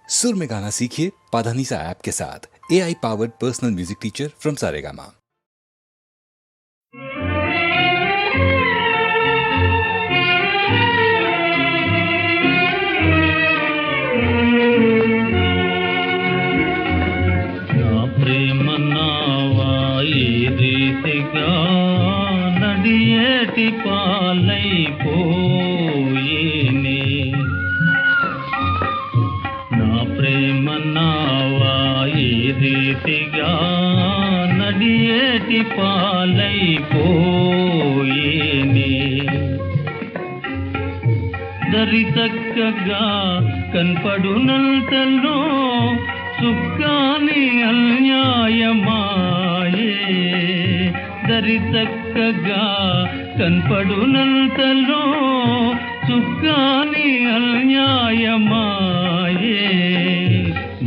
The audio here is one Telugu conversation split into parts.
सुर में गाना सीखिए पाधानीसा ऐप के साथ। AI powered personal music teacher from Saregama. నడియేటి పాలైపోయేనే నా ప్రేమ నావా ఈ రీతిగా నడియేటి పాలైపోయేనే దరి చక్కగా కనపడునంతలో సుఖాని అన్యాయమాయే దరి చక్కగా కనపడునంతలో సుఖాని అన్యాయమాయే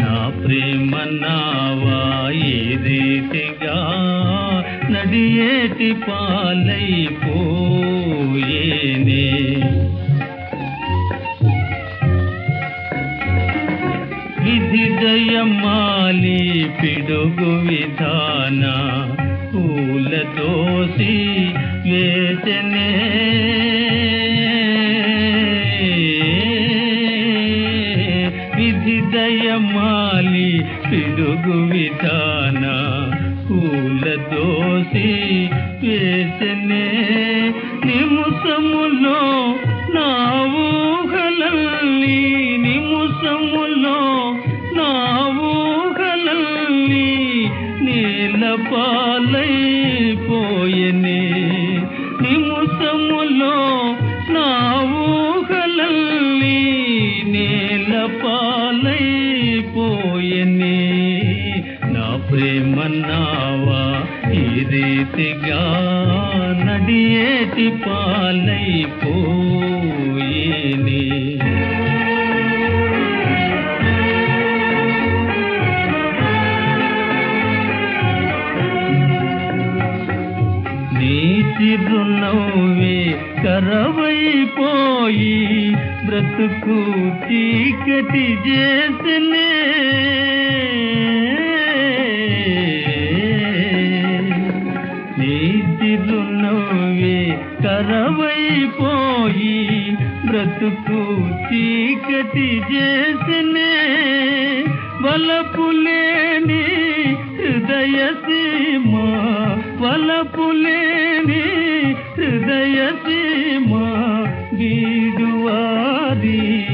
నా ప్రేమ నావా ఈ రీతిగా నడియేటి పాలైపోయేనే విధి దయమాలి పిడుగు విధాన పూల దోసి వేచనే విధి దయమాలి పిడుగు విధాన పూల దోసి వేచనే నిముసములో నా ఊహలన్నీ నిముసములో నా ఊహలన్నీ నీల పాలైపోయెనే నిముసములో నా ఊహలన్నీ నీల పాలైపోయెనే నా ప్రేమ నావా ఈ రీతిగా నడియేటి పాలైపోయేనే నీ చిరునవ్వే కరవైపోయి బ్రతుకు చీకటి చేసనే నీ చిరునవ్వే కరవైపోయి బ్రతుకు చీకటి చేసనే వలపులేని హృదయ సీమ వలపులేని హృదయ సీమ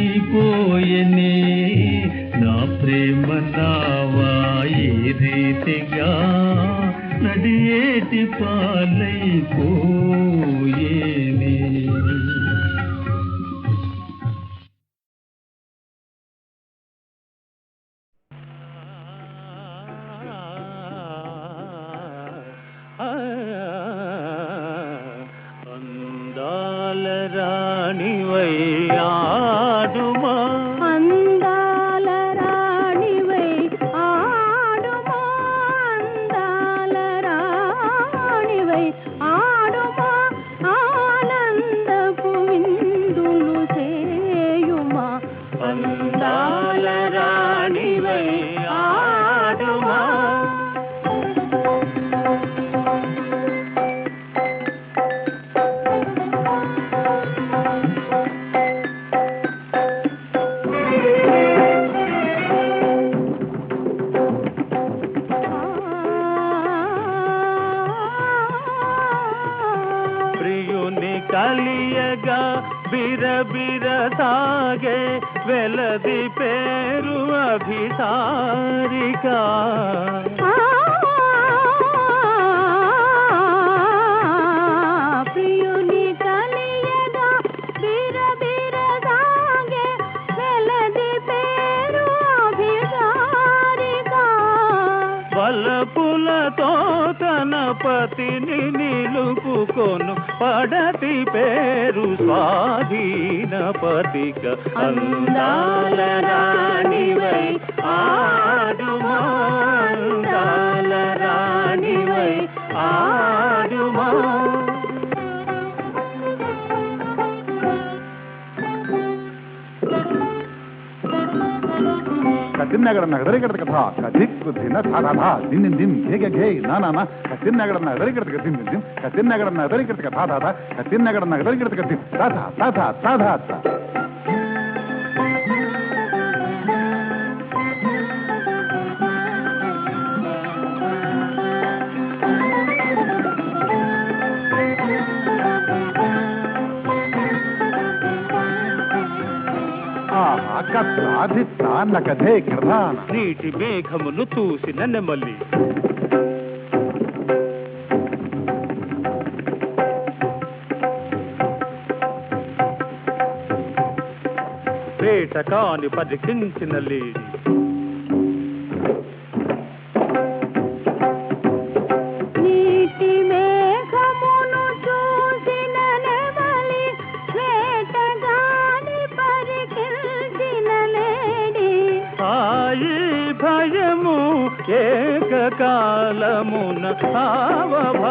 వీడువారిపోయెనే నా ప్రేమ నావా ఈ రీతిగా నడియేటి పాలైపోయేనే అందాల రాణివై ఆడుమా అందాల రాణివై ఆడుమా అందాల రాణివై ఆడుమా ఆనందపు విందులు చేయుమా అందాల రాణివై ఆడుమా ప్రియుని కలియగా బిరబిర సాగే వెలది పేరు అభిసారిక ప్రియుని కలియగా బిరబిర సాగే వెలది పేరు అభిసారిక బలపులతో తన పతిని నిలుపుకొను పడతి పేరు స్వాధీన పతిక అందాల రాణివై ఆడుమా అందాల రాణివై ఆడుమా కతిన్నగడ నగదరికడ కథ కదిక్ దిన ధాధా దిన్ దిన్ ఘే ఘే నా నా కతిన్నగడ నగదరికడ దిన్ దిన్ కతిన్నగడ నగదరికడ కథ ధాధా కతిన్నగడ నగదరికడ దిన్ ధాధా ధాధా ధాధా కథే కథాన నీటి మేఘములు చూసిన నెమలి వేట కాని పరికించిన లేడి నీటి మేఘమును చూసిన నెమలి వేటగాని పరికించిన లేడి సాయి భయము ఏకకాలమున భావములు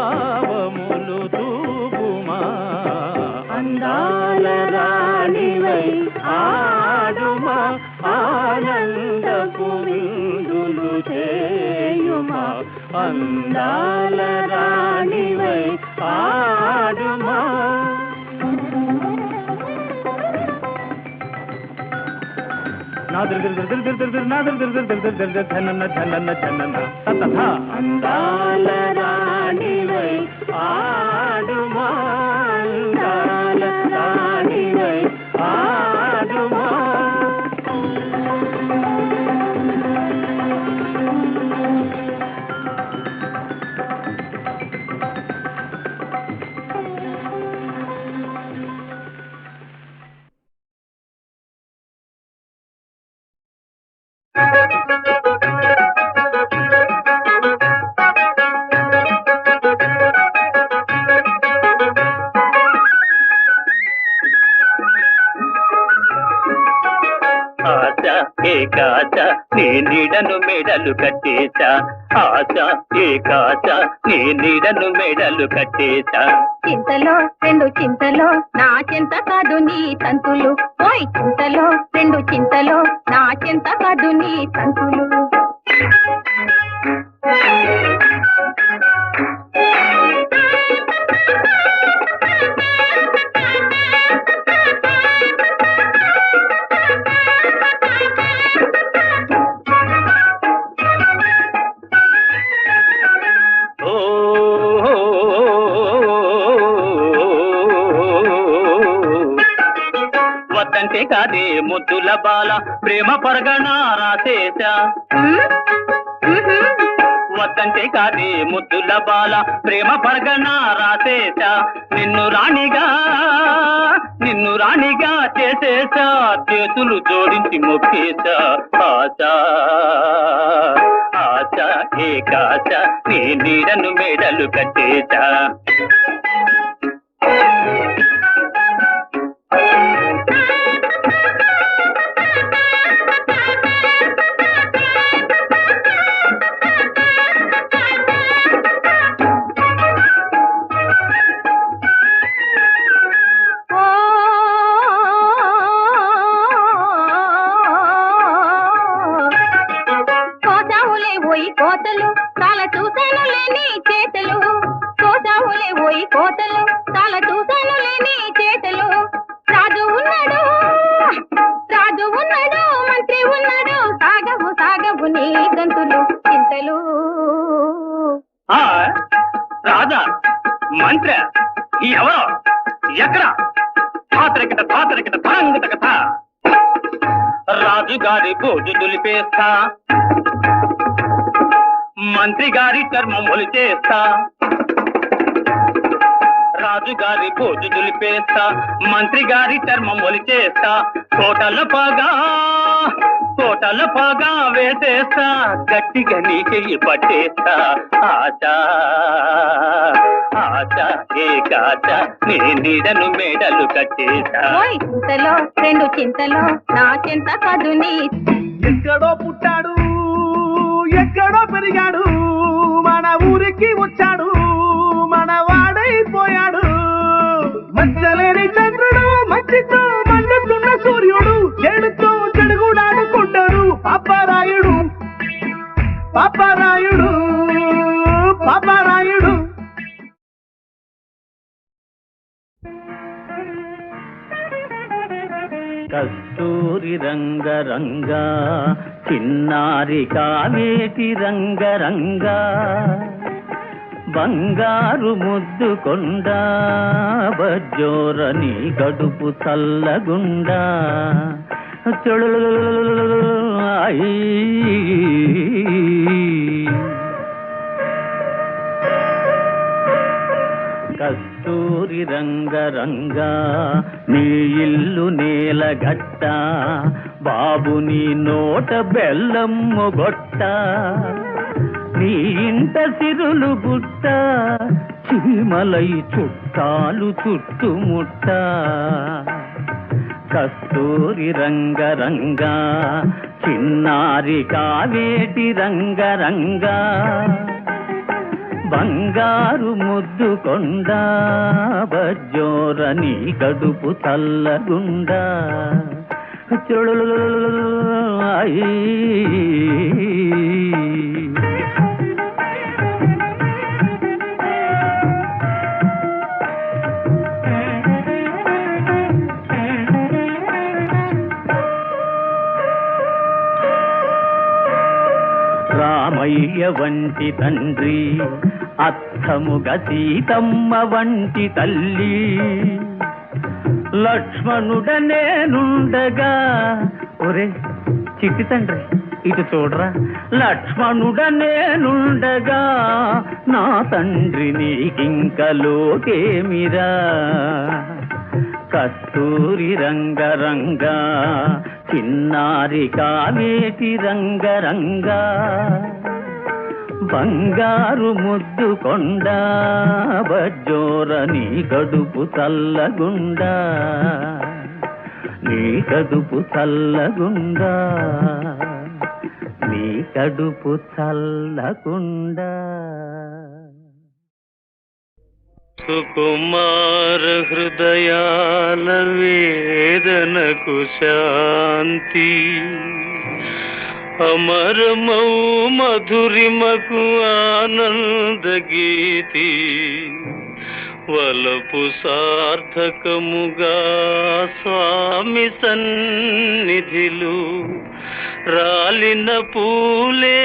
తూపుమా అందాల రాణివై ఆడుమా ఆనందపు విందులు చేయుమా అందాల రాణివై ఆడుమా అందాల రాణివై ఆడుమా అందాల రాణివై ఆడుమా ఏకాచ నీ నీడను మెడలు కట్టేశా ఆశ ఏకాచ నీ నీడను మెడలు కట్టేశా చింతలో రెండు చింతలో నా చింత కాదు నీ తంతులు ఓయ్ చింతలో రెండు చింతలో నా చింత కాదు నీ తంతులు వద్దంటే కాదే ముద్దుల బాల ప్రేమ పరగణ రాసేశా వద్దంటే కాదే ముద్దుల బాల ప్రేమ పరగణ రాసేశా నిన్ను రాణిగా చేసేశా చేతులు జోడించి మొక్కేశా ఆశా ఆశ ఏకాశ నీ నీడను మెడలు కట్టేశా కోతలు చాలా చూసాను లేని చేతలు కోసావులే పోయి కోతలు చాలా చూసాను లేని చేతలు రాజు ఉన్నాడు మంత్రి ఉన్నాడు సాగవు నీ గంతులు చింతలు రాజా మంత్రి ఎవరో ఎక్కడ ధాతరికట ధాంగత కథ రాజుగారి బోజు దులిపేస్తా మంత్రి గారి చర్మం ఒలిచేస్తా రాజుగారి బోజు దులిపేస్తా మంత్రి గారి చర్మం ఒలిచేస్తా కోటల పాగా వేసేస్తా గట్టిగా నీ చెయ్యి పట్టేస్తా ఆశ ఏకాచ నీ నీడను మెడలు కట్టేస్తా చింతలో రెండు చింతలో నా చింత కాదు నీ ఎక్కడో పుట్టాడు ఎక్కడో పెరిగాడు మన ఊరికి వచ్చాడు మన వాడైపోయాడు మచ్చలేని చంద్రుడు మచ్చితో మండుతున్న సూర్యుడు చెడుతో చెడుగుడాడుకుంటాడు పాపరాయి పాపరాయుడు పాపరాయుడు. కస్తూరి రంగరంగా చిన్నారి కావేటి రంగరంగా బంగారు ముద్దు కొండ బజ్జోరని గడుపు చల్లగుండా కస్తూరి రంగరంగా నీ ఇల్లు నేలగట్ట బాబు నీ నోట బెల్లమ్ము గొట్ట నీ ఇంట సిరులు గుట్ట చీమలై చుట్టాలు చుట్టుముట్ట కస్తూరి రంగరంగా చిన్నారి కావేటి రంగరంగా బంగారు ముద్దు కొండ బజ్జోరని గడుపు చల్లగుండా రామయ్య వంటి తండ్రి అత్తముగ సీతమ్మ వంటి తల్లి లక్ష్మణుడ నేనుండగా ఒరే చిట్టి తండ్రి ఇటు చూడరా లక్ష్మణుడ నేనుండగా నా తండ్రి నీకింక లోకేమిరా కస్తూరి రంగరంగా చిన్నారి కావేటి రంగరంగా బంగారు ముద్దు కొండ బజ్జోరని గడుపు చల్లగుండా నీ కడుపు చల్లగుండా నీ కడుపు చల్లగుండా. సుకుమార హృదయాల వేదనకు శాంతి అమరమౌ మధురిమకు ఆనంద గీతి వలపు సార్థకముగా స్వామి సన్నిధిలు రాలిన పూలే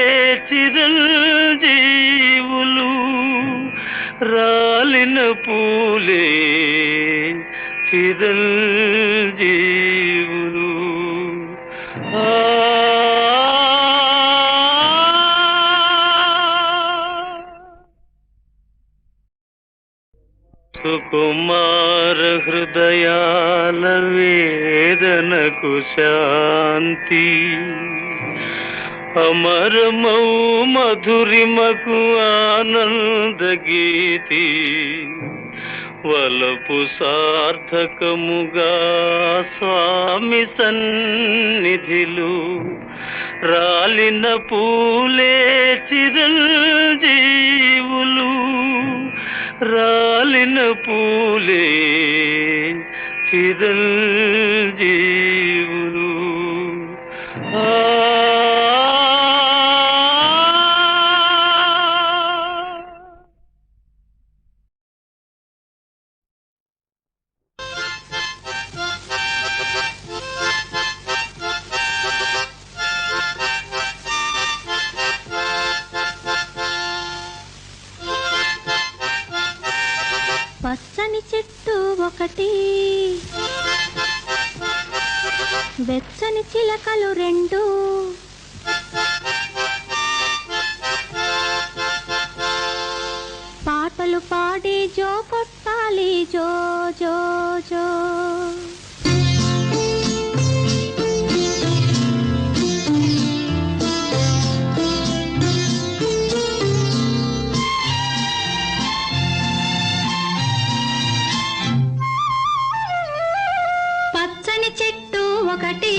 చిరంజీవులు రాలిన పూలే చిరంజీవులు. సుకుమార హృదయాల వేదనకు శాంతి అమరమౌ మధురిమకు ఆనంద గీతి వలపు సార్థకముగా స్వామి సన్నిధిలు రాలిన పూలే చిరంజీవులు రాలిన పూలే చిరంజీవులు. పచ్చని చెట్టు ఒకటి వెచ్చని చిలకలు రెండు పాటలు పాడి జో కొట్టాలి జో జో జో. ఒకటి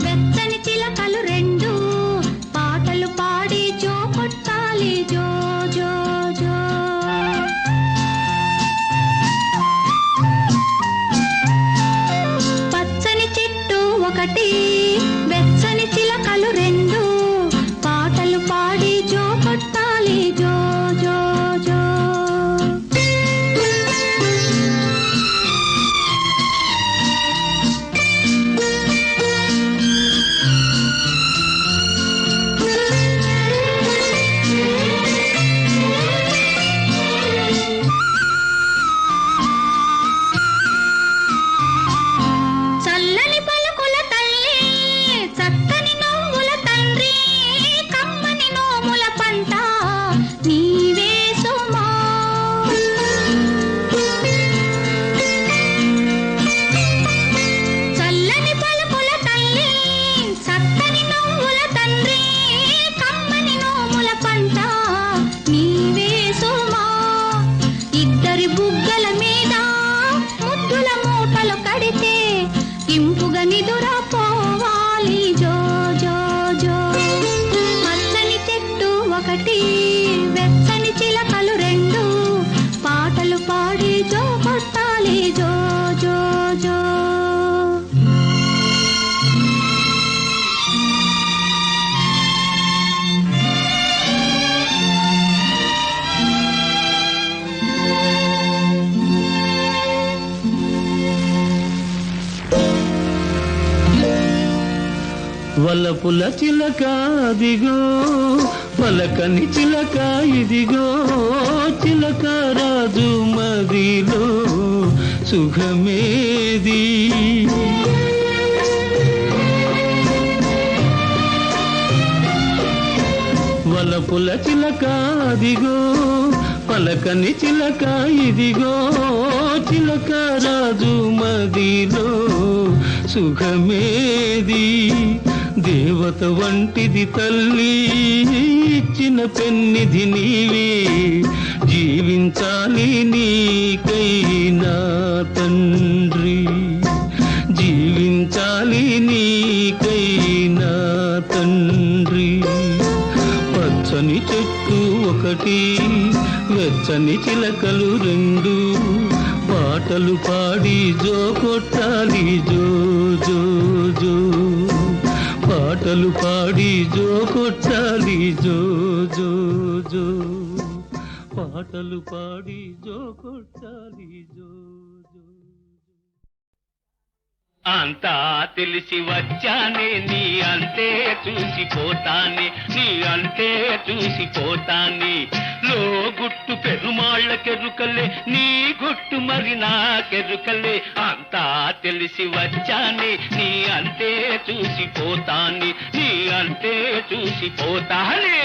వెచ్చని చిలకలు రెండు పాటలు పాడి జో కొట్టాలి జో జో జో. పచ్చని చెట్టు ఒకటి వెచ్చని చిలకలు రెండు పాటలు పాడి వలపుల చిలక దిగో పలకని చిలక ఇదిగో చిలక రాజు మదిలో సుఖమేది వలపుల చిలక దిగో పలకని చిలక ఇదిగో చిలక రాజు మదిలో సుఖమేది దేవత వంటిది తల్లి ఇచ్చిన పెన్నిధి నీవే జీవించాలి నీకైనా తండ్రి జీవించాలి నీకైనా తండ్రి పచ్చని చెట్టు ఒకటి వెచ్చని చిలకలు రెండు పాటలు పాడి జో కొట్టాలి జో జో జో పాటలు పాడి జో కొట్టాలి జో జో జో పాటలు పాడి జో కొట్టాలి జో జో అంతా తెలిసి వచ్చానే నీ అంతే చూసిపోతానే నీ అంతే చూసిపోతానే లో గుట్టు పెరుమాళ్ళకెరుకలే నీ గుట్టు మరి నాకెరుకలే అంతా తెలిసి వచ్చానే నీ అంతే చూసిపోతానే నీ అంతే చూసిపోతానే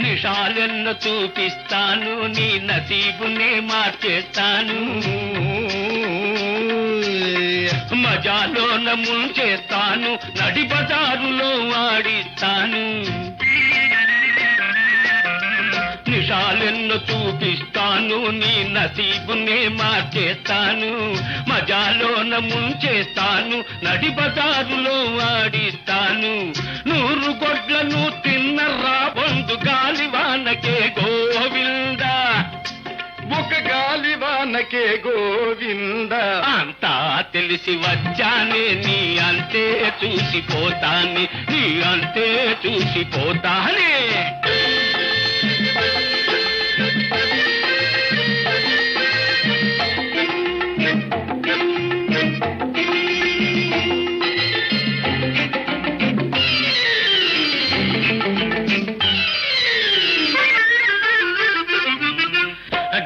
నిషాలెన్న చూపిస్తాను నీ నసీబునే మార్చేస్తాను మజాలోన ముంచేస్తాను నడి బజారులో ఆడిస్తాను నిషాలెన్నో చూపిస్తాను నీ నసీబునే మార్చేస్తాను మజాలోన ముంచేస్తాను నడి బజారులో ఆడిస్తాను 100 గొడ్లను తిన్నరా బంధు గాలివానకే గోవిందా ఒక గాలివానకే గోవింద అంతా తెలిసి వచ్చానే నీ అంతే చూసిపోతానే నీ అంతే చూసిపోతానే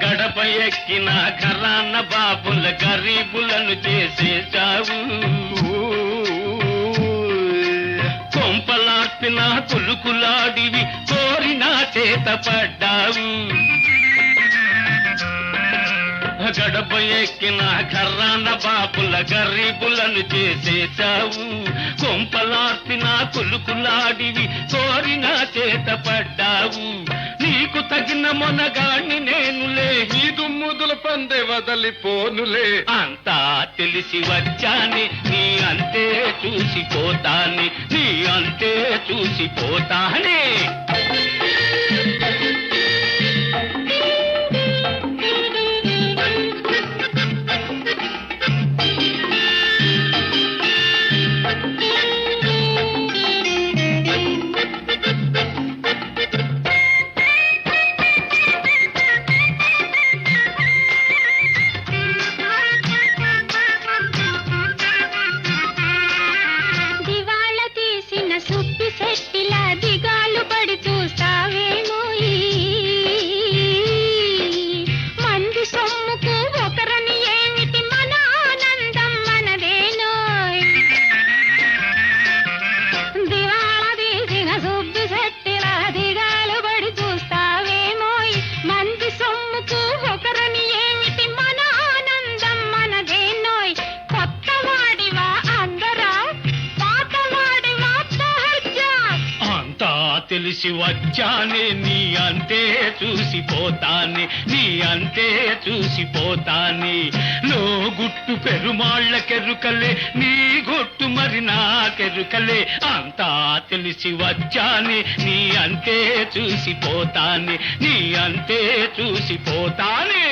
గడప ఎక్కిన కరాన్న బాబుల గరీబులను చేసేశావు కొంపలార్పిన కులుకులాడివి కోరిన చేత పడ్డావు గడప ఎక్కిన కర్రాన్న బాపుల గరీబులను చేసేశావు కొంపలార్పిన కులుకులాడివి కోరిన చేత పడ్డావు నీకు తగిన మొనగాణ్ణి నేనులే ఈ దుమ్ముదుల పందె వదలిపోనులే అంతా తెలిసి వచ్చాని నీ అంతే చూసిపోతాని నీ అంతే చూసిపోతానే తెలిసి వచ్చానే నీ అంతే చూసిపోతానే నీ అంతే చూసిపోతానే లో గుట్టు పెరుమాళ్ళకెరుకలే నీ గుట్టు మరి నాకెరుకలే అంతా తెలిసి వచ్చానే నీ అంతే చూసిపోతానే నీ అంతే చూసిపోతానే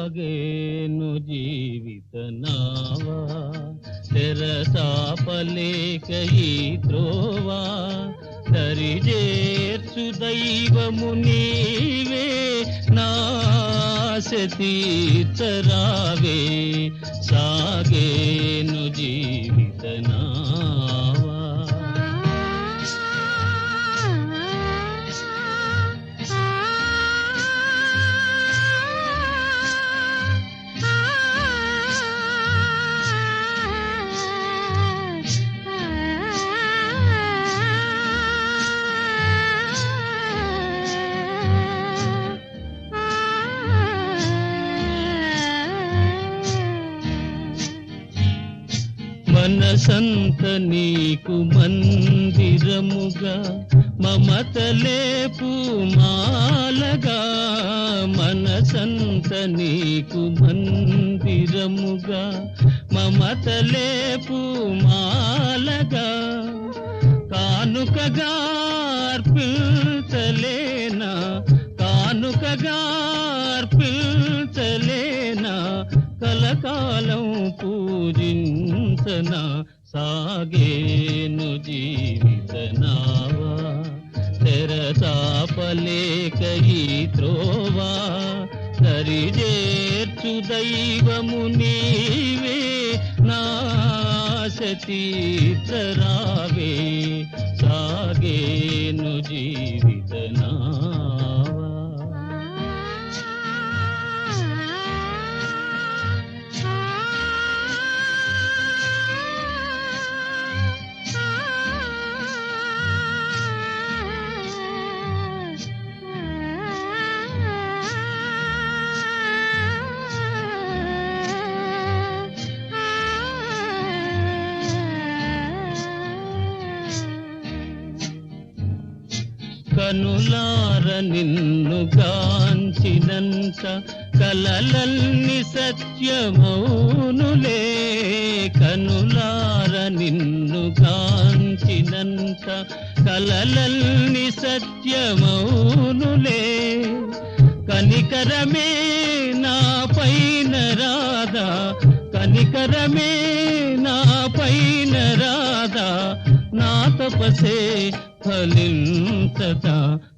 సాగేను జీవిత నావా తెరసాపలేక ఈ త్రోవా దరిజేర్చు దైవము నీవే నాశ తీర్చరావే సాగేను జీవిత నావా మనసంత నీకు మందిరముగా మమతలే పూమాలగా మనసంత నీకు మందిరముగా మమతలే పూమాలగా కానుకగా అర్పించలేనా కానుకగా అర్పించలేనా కలకాలం పూజించనా సాగేను జీవిత నావా తెరసాపలేక ఈ త్రోవా సరిజేర్చు దైవము నీవే నాశ తీర్చరావే సాగేను జీవిత నావా కనులార నిన్ను గాంచినంత కలలన్ని సత్యమౌనులే కనులార నిన్ను గాంచినంత కలలన్ని సత్యమౌనులే కనికరమే నా పైన రాదా కనికరమే నా పైన రాదా నా తపసే ఫలించదా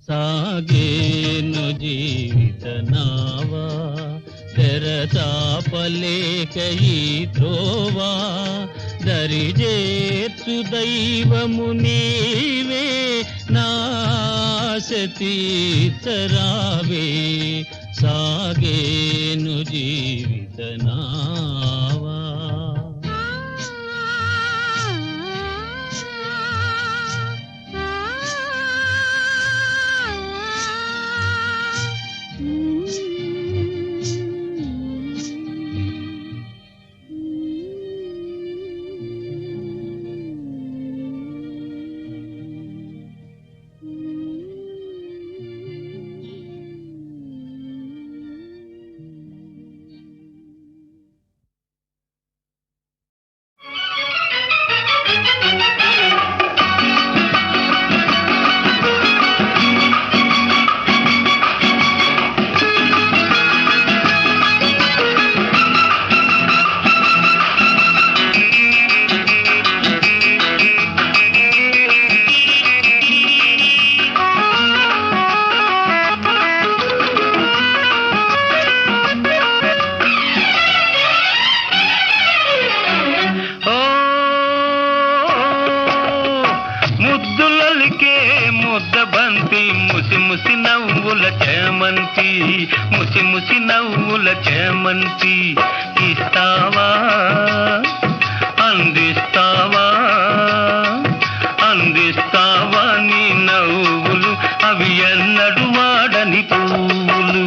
సాగేను జీవిత నావా తెరచాపలేక ఈ త్రోవా దరిజేర్చు దైవము నీవే నాశ తీర్చరావే సాగేను జీవిత నావా ముసి ముసి నవ్వుల చేమంతి ఇస్తావా అందిస్తావా అందిస్తావా నీ నవ్వులు అవి ఎన్నడు వాడని పువ్వులు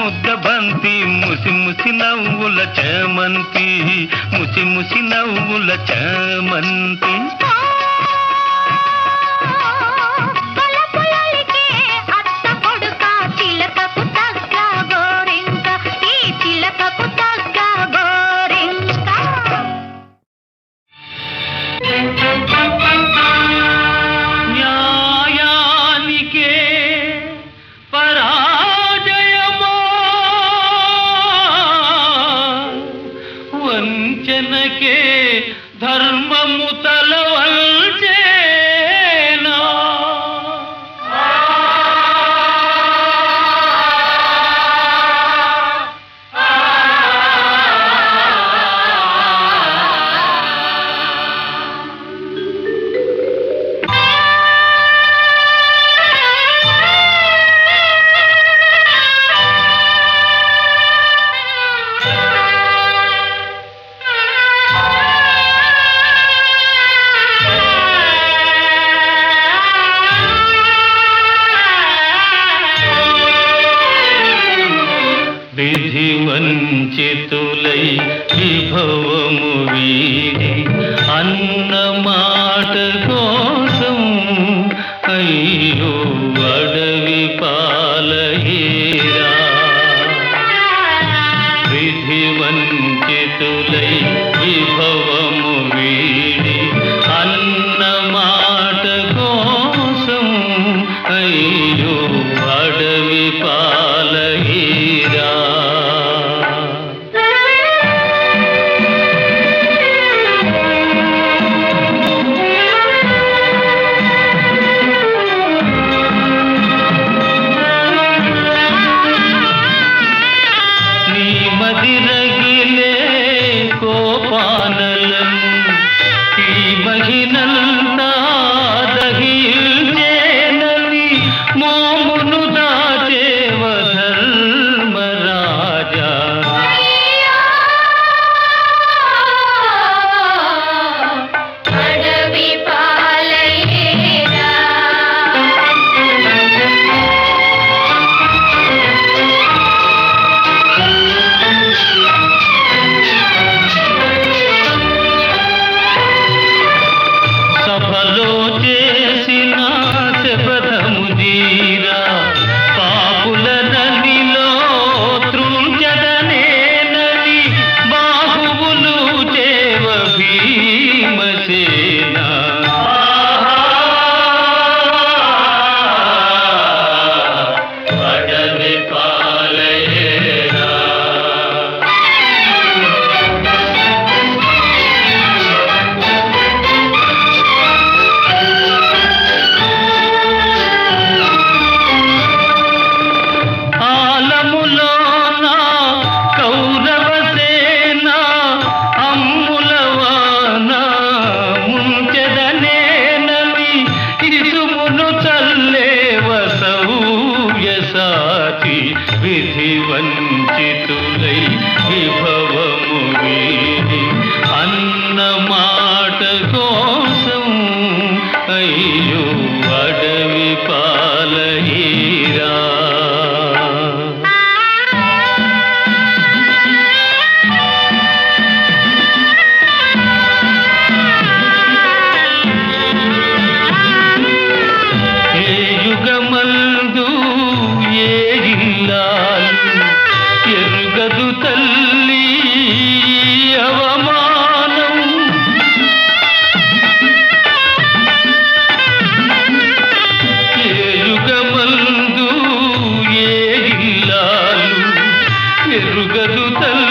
ముద్దబంతి ముసి ముసి నవ్వుల చేమంతి ముసి ముసి నవ్వుల చేమంతి న్యాయానికే పరాజయమో వంచనకే ధర్మము తలవంచేనా విధి వంచితులై విభవము వీడి అన్న మాట కోసం అయ్యో అడవి పాలయేరా విధి వంచితులై విభవము వీడి అన్న మాట కోసం అయ్యో అడవి పాలయేరా నీ మదిరగిలే కోపానలను ఈ మహిళల్లా దహిల్చేనని మోమును దాచేవ ధర్మరాజా అడవి పాలయేరా సభలో చేసిన శపథము జీరా పాపుల నదిలో తృంజదనేనని బాహువులు చేవ భీమసేన అడవి పాలయేరా ఆలములోన కౌరవసేన అమ్ములవాన ముంచెదనేనని ఇసుమును చల్లేవ సౌయసాచి విధి వంచితులై విభవము వీడి అన్న మాట కోసం అయ్యో అడవి పాలయేరా ఏ యుగమందు ఏ ఇల్లాలు ఎరుగదు తల్లి అవమానం ఏ యుగమందు ఏ ఇల్లాలు ఎరుగదు తల్లి